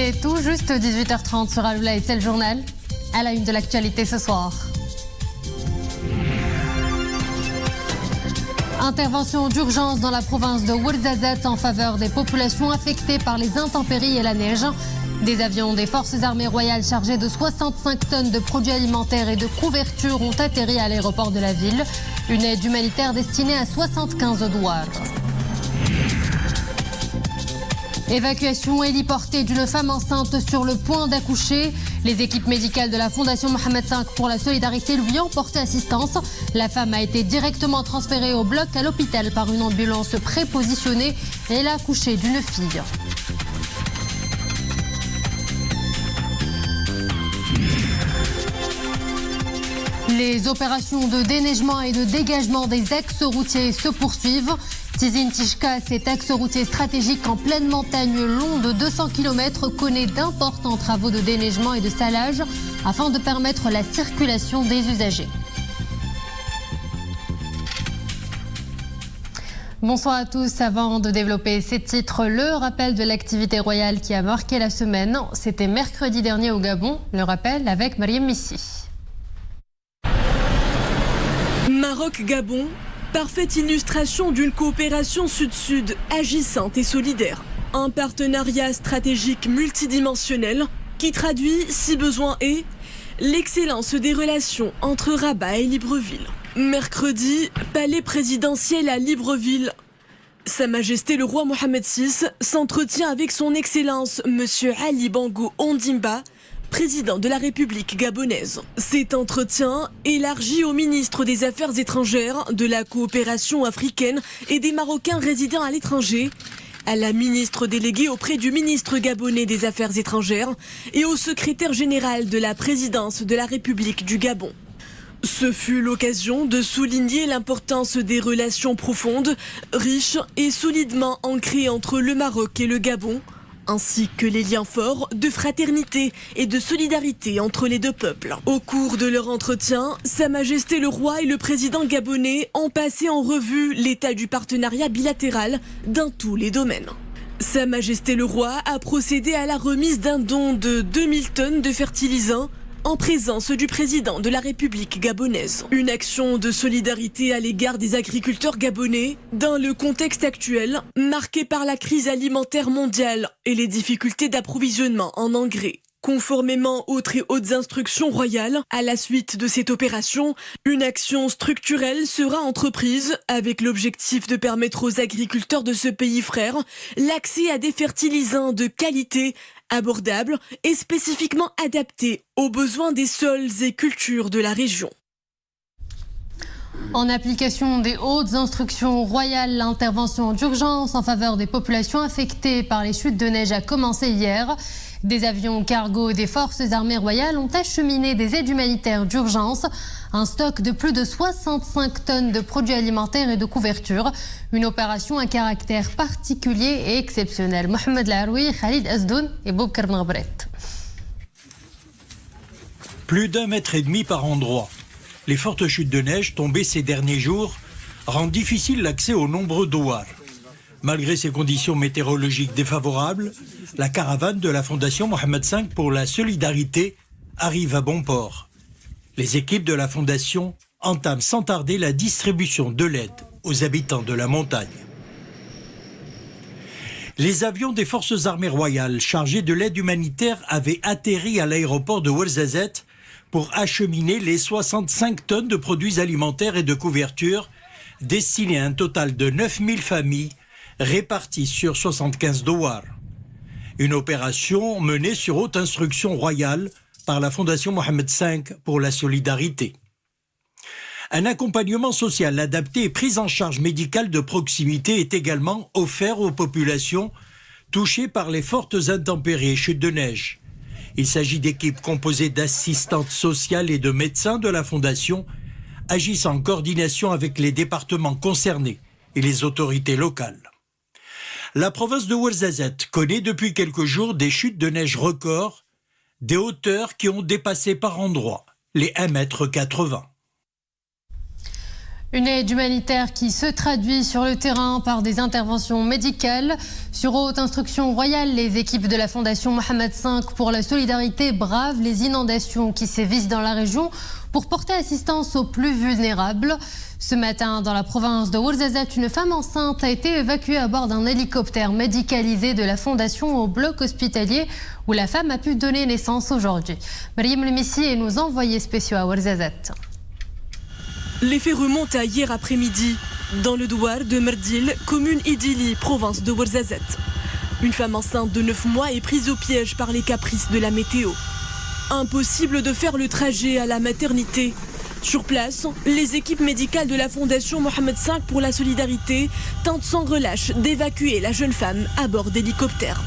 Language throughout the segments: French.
est tout juste 18h30 sur Aloula et c'est le journal. À la une de l'actualité ce soir. Intervention d'urgence dans la province de Ouarzazate en faveur des populations affectées par les intempéries et la neige. Des avions des forces armées royales chargés de 65 tonnes de produits alimentaires et de couvertures ont atterri à l'aéroport de la ville. Une aide humanitaire destinée à 75 douars. Évacuation héliportée d'une femme enceinte sur le point d'accoucher. Les équipes médicales de la Fondation Mohamed V pour la solidarité lui ont porté assistance. La femme a été directement transférée au bloc à l'hôpital par une ambulance prépositionnée et elle a accouché d'une fille. Les opérations de déneigement et de dégagement des axes routiers se poursuivent. Tizine Tishka, cet axe routier stratégique en pleine montagne long de 200 km, connaît d'importants travaux de déneigement et de salage afin de permettre la circulation des usagers. Bonsoir à tous. Avant de développer ces titres, le rappel de l'activité royale qui a marqué la semaine. C'était mercredi dernier au Gabon. Le rappel avec Mariam Missi. Maroc-Gabon, parfaite illustration d'une coopération sud-sud agissante et solidaire. Un partenariat stratégique multidimensionnel qui traduit, si besoin est, l'excellence des relations entre Rabat et Libreville. Mercredi, palais présidentiel à Libreville. Sa Majesté le roi Mohamed VI s'entretient avec son Excellence Monsieur Ali Bongo Ondimba, président de la République gabonaise. Cet entretien élargi au ministre des Affaires étrangères, de la coopération africaine et des Marocains résidant à l'étranger, à la ministre déléguée auprès du ministre gabonais des Affaires étrangères et au secrétaire général de la présidence de la République du Gabon. Ce fut l'occasion de souligner l'importance des relations profondes, riches et solidement ancrées entre le Maroc et le Gabon, ainsi que les liens forts de fraternité et de solidarité entre les deux peuples. Au cours de leur entretien, Sa Majesté le Roi et le président gabonais ont passé en revue l'état du partenariat bilatéral dans tous les domaines. Sa Majesté le Roi a procédé à la remise d'un don de 2000 tonnes de fertilisants en présence du président de la République gabonaise. Une action de solidarité à l'égard des agriculteurs gabonais dans le contexte actuel marqué par la crise alimentaire mondiale et les difficultés d'approvisionnement en engrais. Conformément aux très hautes instructions royales, à la suite de cette opération, une action structurelle sera entreprise avec l'objectif de permettre aux agriculteurs de ce pays frère l'accès à des fertilisants de qualité, abordables et spécifiquement adaptés aux besoins des sols et cultures de la région. En application des hautes instructions royales, l'intervention d'urgence en faveur des populations affectées par les chutes de neige a commencé hier. Des avions cargo des forces armées royales ont acheminé des aides humanitaires d'urgence, un stock de plus de 65 tonnes de produits alimentaires et de couvertures. Une opération à caractère particulier et exceptionnel. Mohamed Laroui, Khalid Azdoun et Boubkar Mghbret. Plus d'1,5 mètre par endroit. Les fortes chutes de neige tombées ces derniers jours rendent difficile l'accès aux nombreux douars. Malgré ces conditions météorologiques défavorables, la caravane de la Fondation Mohamed V pour la solidarité arrive à bon port. Les équipes de la Fondation entament sans tarder la distribution de l'aide aux habitants de la montagne. Les avions des forces armées royales chargés de l'aide humanitaire avaient atterri à l'aéroport de Ouarzazate pour acheminer les 65 tonnes de produits alimentaires et de couvertures destinés à un total de 9000 familles réparties sur 75 douars. Une opération menée sur haute instruction royale par la Fondation Mohamed V pour la solidarité. Un accompagnement social adapté et prise en charge médicale de proximité est également offert aux populations touchées par les fortes intempéries et chutes de neige. Il s'agit d'équipes composées d'assistantes sociales et de médecins de la Fondation, agissant en coordination avec les départements concernés et les autorités locales. La province de Ouarzazate connaît depuis quelques jours des chutes de neige records, des hauteurs qui ont dépassé par endroits les 1,80 m. Une aide humanitaire qui se traduit sur le terrain par des interventions médicales. Sur haute instruction royale, les équipes de la Fondation Mohamed V pour la solidarité bravent les inondations qui sévissent dans la région pour porter assistance aux plus vulnérables. Ce matin, dans la province de Ouarzazate, une femme enceinte a été évacuée à bord d'un hélicoptère médicalisé de la Fondation au bloc hospitalier où la femme a pu donner naissance aujourd'hui. Mariam Lemissi est nos envoyés spéciaux à Ouarzazate. Les faits remontent à hier après-midi, dans le douar de Merdil, commune Idili, province de Ouarzazate. Une femme enceinte de 9 mois est prise au piège par les caprices de la météo. Impossible de faire le trajet à la maternité. Sur place, les équipes médicales de la Fondation Mohamed V pour la solidarité tentent sans relâche d'évacuer la jeune femme à bord d'hélicoptères.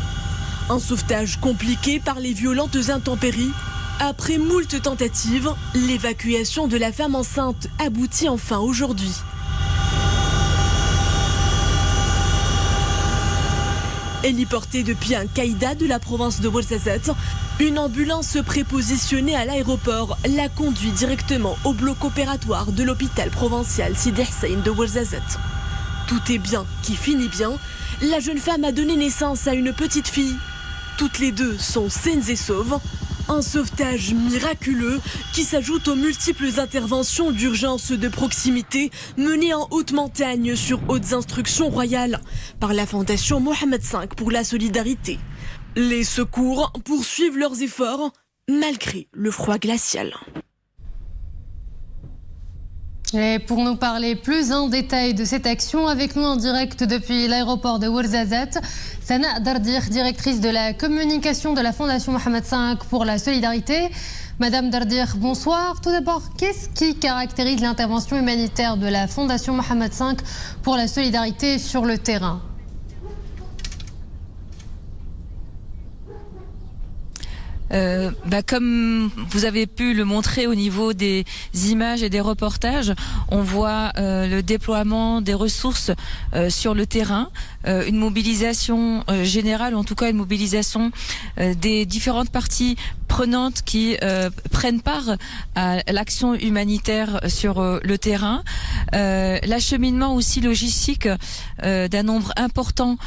Un sauvetage compliqué par les violentes intempéries. Après moult tentatives, l'évacuation de la femme enceinte aboutit enfin aujourd'hui. Héliportée depuis un caïda de la province de Ouarzazate, une ambulance prépositionnée à l'aéroport la conduit directement au bloc opératoire de l'hôpital provincial Sidi Hussein de Ouarzazate. Tout est bien qui finit bien. La jeune femme a donné naissance à une petite fille. Toutes les deux sont saines et sauves. Un sauvetage miraculeux qui s'ajoute aux multiples interventions d'urgence de proximité menées en haute montagne sur hautes instructions royales par la Fondation Mohamed V pour la solidarité. Les secours poursuivent leurs efforts malgré le froid glacial. Et pour nous parler plus en détail de cette action, avec nous en direct depuis l'aéroport de Ouarzazate, Sana Dardir, directrice de la communication de la Fondation Mohamed V pour la solidarité. Madame Dardir, bonsoir. Tout d'abord, qu'est-ce qui caractérise l'intervention humanitaire de la Fondation Mohamed V pour la solidarité sur le terrain ? Comme vous avez pu le montrer au niveau des images et des reportages, on voit le déploiement des ressources sur le terrain, une mobilisation générale, en tout cas une mobilisation des différentes parties prenantes qui prennent part à l'action humanitaire sur le terrain, l'acheminement aussi logistique d'un nombre important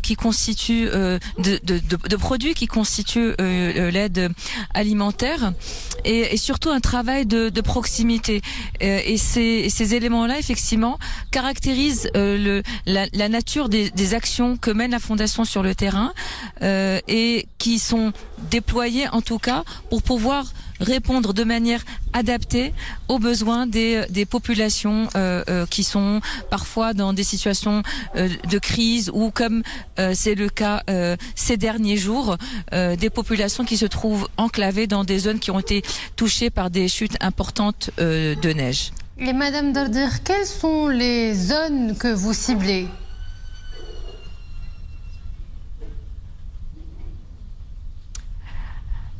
qui constitue de produits qui constituent l'aide alimentaire et surtout un travail de proximité. Et ces éléments-là, effectivement, caractérisent la nature des actions que mène la Fondation sur le terrain et qui sont déployées, en tout cas, pour pouvoir répondre de manière adaptée aux besoins des populations qui sont parfois dans des situations de crise ou comme c'est le cas ces derniers jours, des populations qui se trouvent enclavées dans des zones qui ont été touchées par des chutes importantes de neige. Et Madame Dardir, quelles sont les zones que vous ciblez ?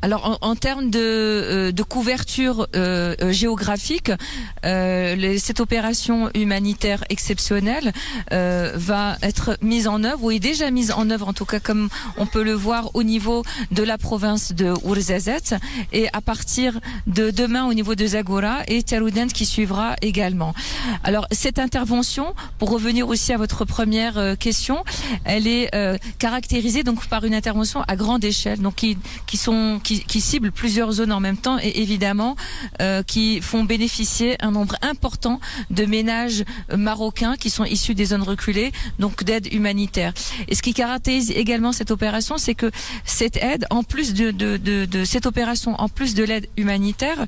Alors en termes de couverture géographique, cette opération humanitaire exceptionnelle va être mise en œuvre, ou est déjà mise en œuvre en tout cas comme on peut le voir au niveau de la province de Ouarzazate et à partir de demain au niveau de Zagora et Taroudant qui suivra également. Alors cette intervention, pour revenir aussi à votre première question, elle est caractérisée donc par une intervention à grande échelle, donc qui ciblent plusieurs zones en même temps et évidemment qui font bénéficier un nombre important de ménages marocains qui sont issus des zones reculées, donc d'aide humanitaire. Et ce qui caractérise également cette opération, c'est que cette aide, en plus de cette opération, en plus de l'aide humanitaire,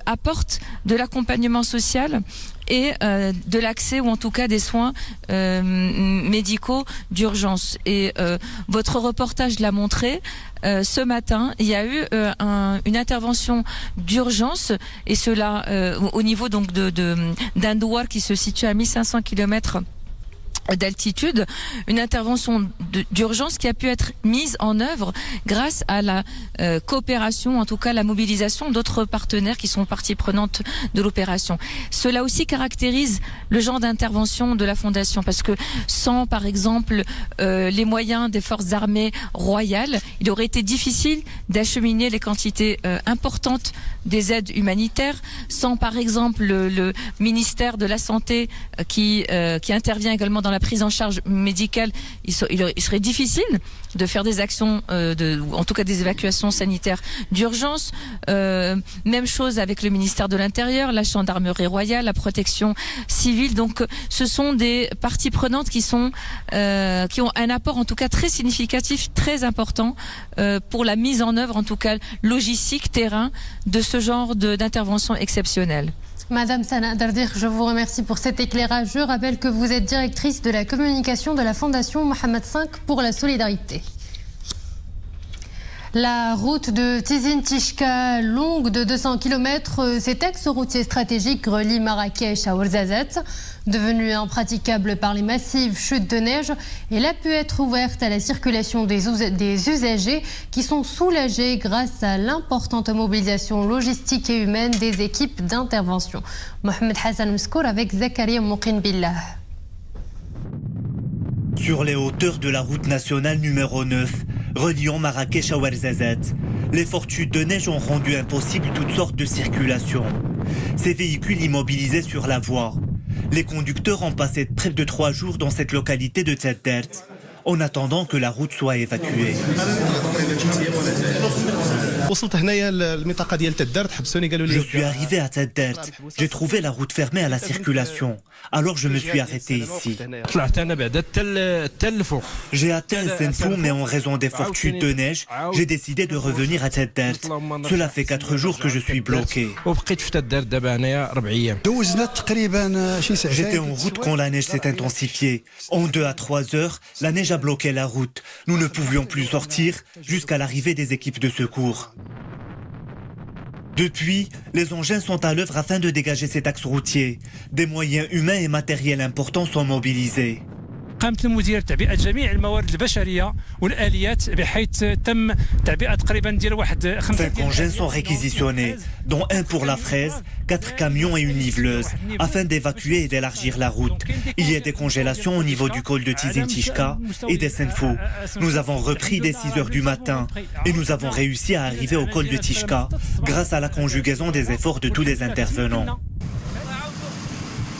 apporte de l'accompagnement social et de l'accès ou en tout cas des soins médicaux d'urgence. Et votre reportage l'a montré, ce matin, il y a eu une intervention d'urgence et cela au niveau donc d'un douar qui se situe à 1500 km d'altitude, une intervention d'urgence qui a pu être mise en œuvre grâce à la coopération, en tout cas la mobilisation d'autres partenaires qui sont partie prenante de l'opération. Cela aussi caractérise le genre d'intervention de la Fondation, parce que sans, par exemple, les moyens des forces armées royales, il aurait été difficile d'acheminer les quantités importantes des aides humanitaires, sans, par exemple, le ministère de la Santé qui intervient également dans la prise en charge médicale. Il serait difficile de faire des actions, ou en tout cas des évacuations sanitaires d'urgence. Même chose avec le ministère de l'Intérieur, la Gendarmerie royale, la protection civile. Donc ce sont des parties prenantes qui ont un apport en tout cas très significatif, très important pour la mise en œuvre, en tout cas logistique, terrain, de ce genre d'intervention exceptionnelle. Madame Sana Dardir, je vous remercie pour cet éclairage. Je rappelle que vous êtes directrice de la communication de la Fondation Mohamed V pour la solidarité. La route de Tizi-Ouzou, longue de 200 km, cet axe-routier stratégique relie Marrakech à Ouarzazate. Devenue impraticable par les massives chutes de neige, elle a pu être ouverte à la circulation des usagers qui sont soulagés grâce à l'importante mobilisation logistique et humaine des équipes d'intervention. Mohamed Hassan Mskour avec Zakaria Mouqin Billah. Sur les hauteurs de la route nationale numéro 9, reliant Marrakech à Ouarzazate, les fortes chutes de neige ont rendu impossible toutes sortes de circulations. Ces véhicules immobilisés sur la voie. Les conducteurs ont passé près de 3 jours dans cette localité de Tzeddert, en attendant que la route soit évacuée. Je suis arrivé à Tzeddert. J'ai trouvé la route fermée à la circulation. Alors je me suis arrêté ici. J'ai atteint Senfou, mais en raison des fortes chutes de neige, j'ai décidé de revenir à Tzeddert. Cela fait 4 jours que je suis bloqué. J'étais en route quand la neige s'est intensifiée. En 2 à 3 heures, la neige a bloqué la route. Nous ne pouvions plus sortir jusqu'à l'arrivée des équipes de secours. Depuis, les engins sont à l'œuvre afin de dégager cet axe routier. Des moyens humains et matériels importants sont mobilisés. 5 engins sont réquisitionnés, dont un pour la fraise, 4 camions et une niveleuse, afin d'évacuer et d'élargir la route. Il y a des congélations au niveau du col de Tizi-Ouzou et des Senfou. Nous avons repris dès 6 heures du matin et nous avons réussi à arriver au col de Tishka grâce à la conjugaison des efforts de tous les intervenants.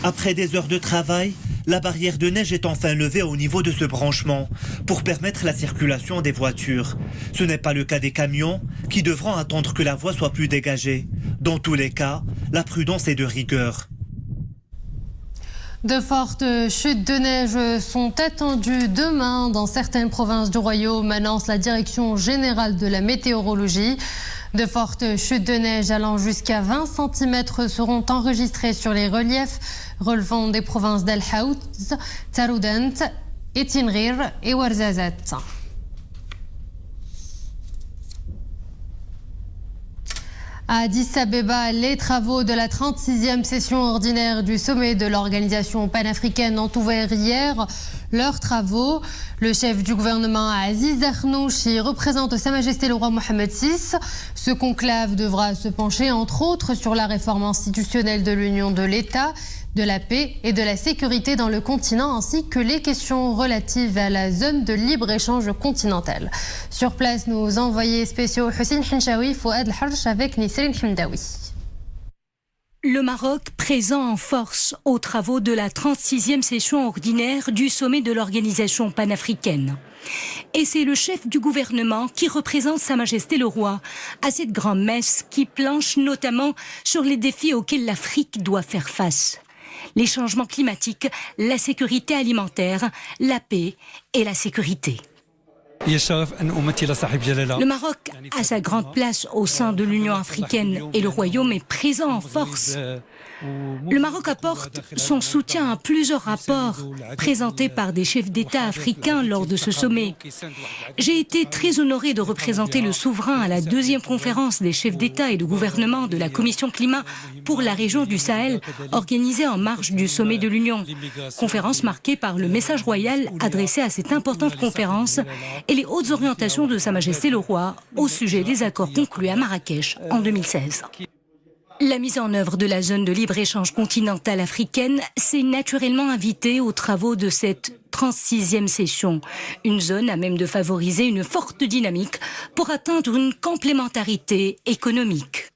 Après des heures de travail, la barrière de neige est enfin levée au niveau de ce branchement pour permettre la circulation des voitures. Ce n'est pas le cas des camions qui devront attendre que la voie soit plus dégagée. Dans tous les cas, la prudence est de rigueur. De fortes chutes de neige sont attendues demain dans certaines provinces du royaume, annonce la direction générale de la météorologie. De fortes chutes de neige allant jusqu'à 20 cm seront enregistrées sur les reliefs relevant des provinces d'Al Haouz, Taroudant, Etinrir et Ouarzazate. À Addis Abeba, les travaux de la 36e session ordinaire du sommet de l'organisation panafricaine ont ouvert hier leurs travaux. Le chef du gouvernement Aziz Arnouchi représente Sa Majesté le roi Mohamed VI. Ce conclave devra se pencher entre autres sur la réforme institutionnelle de l'union de l'État, de la paix et de la sécurité dans le continent, ainsi que les questions relatives à la zone de libre-échange continentale. Sur place, nos envoyés spéciaux Hussein Hinchaoui, Fouad El-Harj avec Nisrine Himdawi. Le Maroc présent en force aux travaux de la 36e session ordinaire du sommet de l'organisation panafricaine. Et c'est le chef du gouvernement qui représente Sa Majesté le Roi à cette grande messe qui planche notamment sur les défis auxquels l'Afrique doit faire face. Les changements climatiques, la sécurité alimentaire, la paix et la sécurité. Le Maroc a sa grande place au sein de l'Union africaine et le Royaume est présent en force Le Maroc apporte son soutien à plusieurs rapports présentés par des chefs d'État africains lors de ce sommet. J'ai été très honorée de représenter le souverain à la deuxième conférence des chefs d'État et de gouvernement de la Commission climat pour la région du Sahel, organisée en marge du sommet de l'Union. Conférence marquée par le message royal adressé à cette importante conférence et les hautes orientations de Sa Majesté le Roi au sujet des accords conclus à Marrakech en 2016. La mise en œuvre de la zone de libre-échange continentale africaine s'est naturellement invitée aux travaux de cette 36e session. Une zone à même de favoriser une forte dynamique pour atteindre une complémentarité économique.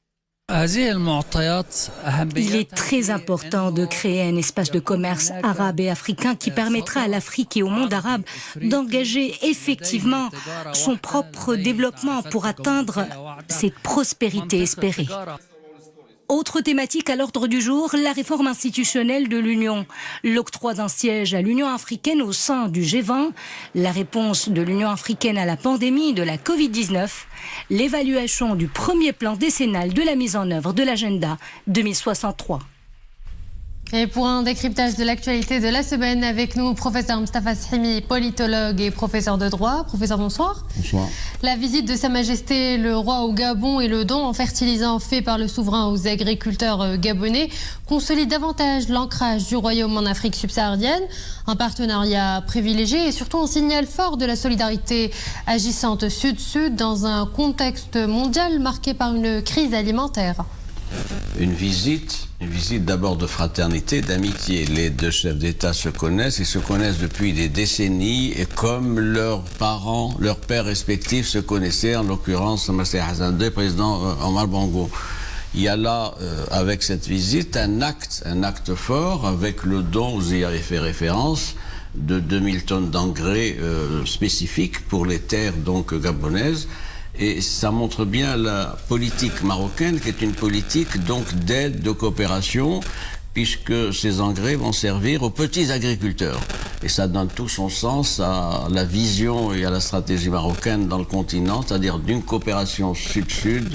Il est très important de créer un espace de commerce arabe et africain qui permettra à l'Afrique et au monde arabe d'engager effectivement son propre développement pour atteindre cette prospérité espérée. Autre thématique à l'ordre du jour, la réforme institutionnelle de l'Union. L'octroi d'un siège à l'Union africaine au sein du G20, la réponse de l'Union africaine à la pandémie de la Covid-19, l'évaluation du premier plan décennal de la mise en œuvre de l'agenda 2063. Et pour un décryptage de l'actualité de la semaine, avec nous, professeur Mostafa Shimi, politologue et professeur de droit. Professeur, bonsoir. Bonsoir. La visite de Sa Majesté le Roi au Gabon et le don en fertilisant fait par le souverain aux agriculteurs gabonais consolide davantage l'ancrage du royaume en Afrique subsaharienne. Un partenariat privilégié et surtout un signal fort de la solidarité agissante sud-sud dans un contexte mondial marqué par une crise alimentaire. Une visite d'abord de fraternité, d'amitié. Les deux chefs d'État se connaissent depuis des décennies et comme leurs parents, leurs pères respectifs se connaissaient, en l'occurrence Massé Hassan II, président Omar Bongo. Il y a là, avec cette visite, un acte fort avec le don, vous y avez fait référence, de 2000 tonnes d'engrais spécifiques pour les terres donc gabonaises. Et ça montre bien la politique marocaine, qui est une politique donc d'aide, de coopération, puisque ces engrais vont servir aux petits agriculteurs. Et ça donne tout son sens à la vision et à la stratégie marocaine dans le continent, c'est-à-dire d'une coopération sud-sud,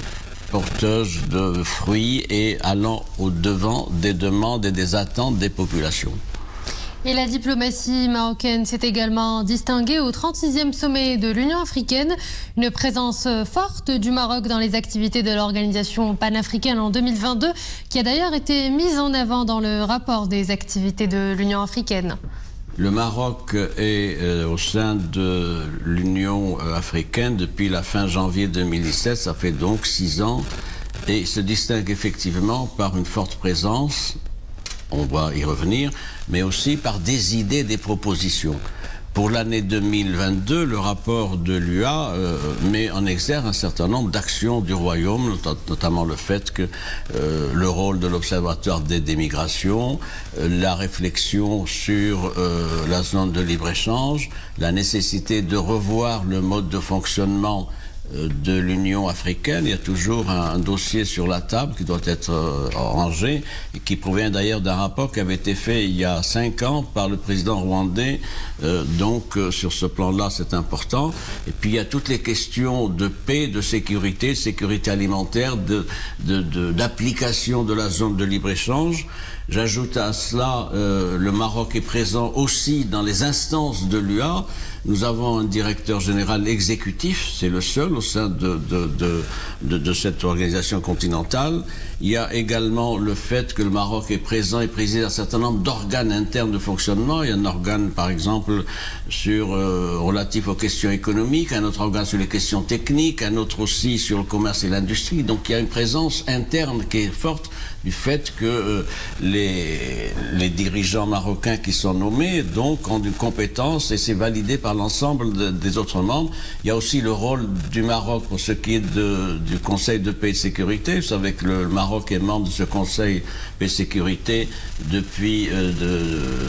porteuse de fruits et allant au-devant des demandes et des attentes des populations. Et la diplomatie marocaine s'est également distinguée au 36e sommet de l'Union africaine. Une présence forte du Maroc dans les activités de l'organisation panafricaine en 2022, qui a d'ailleurs été mise en avant dans le rapport des activités de l'Union africaine. Le Maroc est au sein de l'Union africaine depuis la fin janvier 2017, ça fait donc 6 ans, et se distingue effectivement par une forte présence. On va y revenir, mais aussi par des idées, des propositions. Pour l'année 2022, le rapport de l'UA met en exergue un certain nombre d'actions du Royaume, notamment le fait que le rôle de l'Observatoire d'aide des migrations, la réflexion sur la zone de libre-échange, la nécessité de revoir le mode de fonctionnement de l'Union africaine. Il y a toujours un dossier sur la table qui doit être rangé et qui provient d'ailleurs d'un rapport qui avait été fait il y a 5 ans par le président rwandais. Donc sur ce plan-là, c'est important. Et puis il y a toutes les questions de paix, de sécurité alimentaire, d'application de la zone de libre-échange. J'ajoute à cela, le Maroc est présent aussi dans les instances de l'UA. Nous avons un directeur général exécutif, c'est le seul au sein de cette organisation continentale. Il y a également le fait que le Maroc est présent et préside un certain nombre d'organes internes de fonctionnement. Il y a un organe, par exemple, relatif aux questions économiques, un autre organe sur les questions techniques, un autre aussi sur le commerce et l'industrie. Donc il y a une présence interne qui est forte du fait que les dirigeants marocains qui sont nommés donc ont une compétence et c'est validé par l'ensemble des autres membres. Il y a aussi le rôle du Maroc pour ce qui est du Conseil de paix et de sécurité. Vous savez que le Maroc est membre de ce Conseil paix et sécurité depuis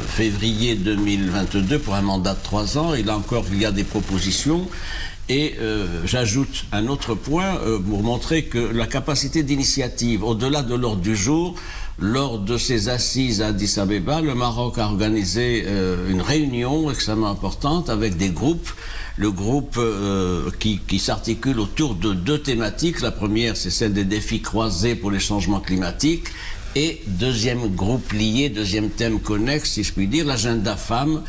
février 2022 pour un mandat de 3 ans. Et là encore, il y a des propositions. Et j'ajoute un autre point pour montrer que la capacité d'initiative, au-delà de l'ordre du jour, lors de ces assises à Addis Abeba, le Maroc a organisé une réunion extrêmement importante avec des groupes. Le groupe qui s'articule autour de 2 thématiques. La première, c'est celle des défis croisés pour les changements climatiques. Et deuxième groupe lié, deuxième thème connexe, si je puis dire, l'agenda femmes.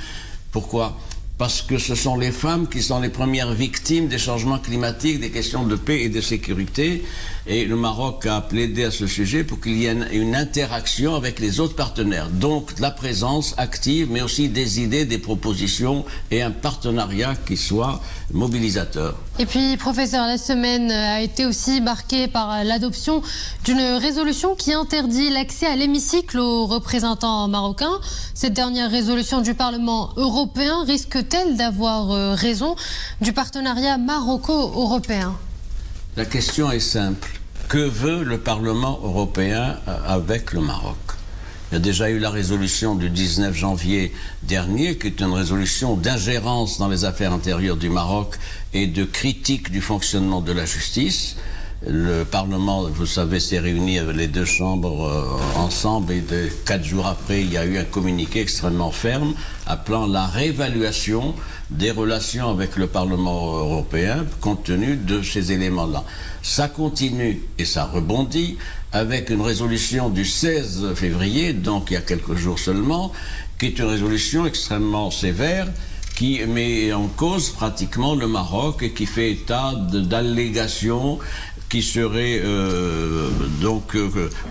Pourquoi ? Parce que ce sont les femmes qui sont les premières victimes des changements climatiques, des questions de paix et de sécurité. Et le Maroc a plaidé à ce sujet pour qu'il y ait une interaction avec les autres partenaires. Donc la présence active, mais aussi des idées, des propositions et un partenariat qui soit mobilisateur. Et puis, professeur, la semaine a été aussi marquée par l'adoption d'une résolution qui interdit l'accès à l'hémicycle aux représentants marocains. Cette dernière résolution du Parlement européen risque-t-elle d'avoir raison du partenariat maroco-européen ? La question est simple. Que veut le Parlement européen avec le Maroc ? Il y a déjà eu la résolution du 19 janvier dernier, qui est une résolution d'ingérence dans les affaires intérieures du Maroc et de critique du fonctionnement de la justice. Le Parlement, vous savez, s'est réuni avec les deux chambres ensemble et 4 jours après, il y a eu un communiqué extrêmement ferme appelant la réévaluation des relations avec le Parlement européen compte tenu de ces éléments-là. Ça continue et ça rebondit avec une résolution du 16 février, donc il y a quelques jours seulement, qui est une résolution extrêmement sévère qui met en cause pratiquement le Maroc et qui fait état d'allégations qui serait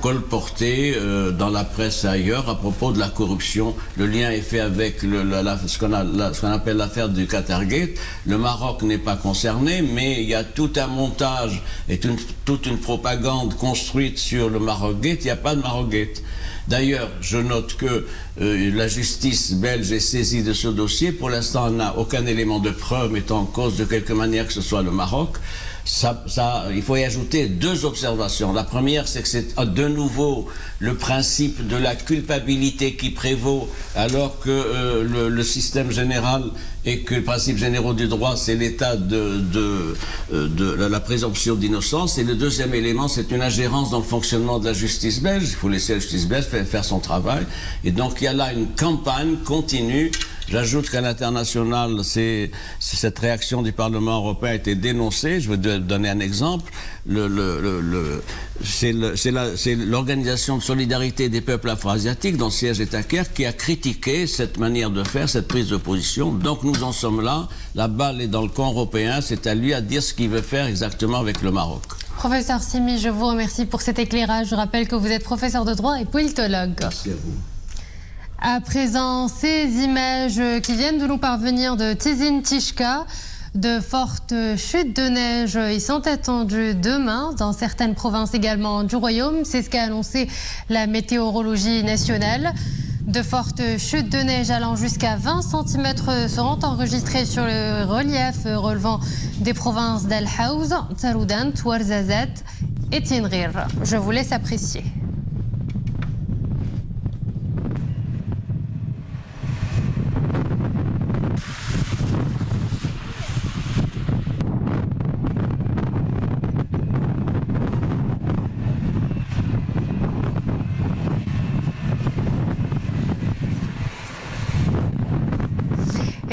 colporté dans la presse et ailleurs à propos de la corruption. Le lien est fait avec ce qu'on appelle l'affaire du Qatargate. Le Maroc n'est pas concerné, mais il y a tout un montage et toute une propagande construite sur le Marocgate. Il n'y a pas de Marocgate. D'ailleurs, je note que la justice belge est saisie de ce dossier. Pour l'instant, on n'a aucun élément de preuve mettant en cause de quelque manière que ce soit le Maroc. Il faut y ajouter 2 observations. La première, c'est que c'est de nouveau le principe de la culpabilité qui prévaut, alors que le système général et que le principe général du droit, c'est l'état de la présomption d'innocence. Et le deuxième élément, c'est une ingérence dans le fonctionnement de la justice belge. Il faut laisser la justice belge faire son travail. Et donc, il y a là une campagne continue. J'ajoute qu'à l'international, cette réaction du Parlement européen a été dénoncée. Je vais donner un exemple. C'est l'Organisation de solidarité des peuples afro-asiatiques, dont le siège est à Caire, qui a critiqué cette manière de faire, cette prise de position. Donc nous en sommes là. La balle est dans le camp européen. C'est à lui à dire ce qu'il veut faire exactement avec le Maroc. Professeur Simi, je vous remercie pour cet éclairage. Je rappelle que vous êtes professeur de droit et politologue. Merci à vous. À présent, ces images qui viennent de nous parvenir de Tizin Tishka, de fortes chutes de neige y sont attendues demain dans certaines provinces également du royaume. C'est ce qu'a annoncé la météorologie nationale. De fortes chutes de neige allant jusqu'à 20 cm seront enregistrées sur le relief relevant des provinces d'Al Haouz, Taroudant, Ouarzazate et Tinrir. Je vous laisse apprécier.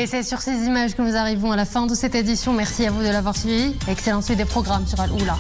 Et c'est sur ces images que nous arrivons à la fin de cette édition. Merci à vous de l'avoir suivi. Excellente suite des programmes sur Al Oula.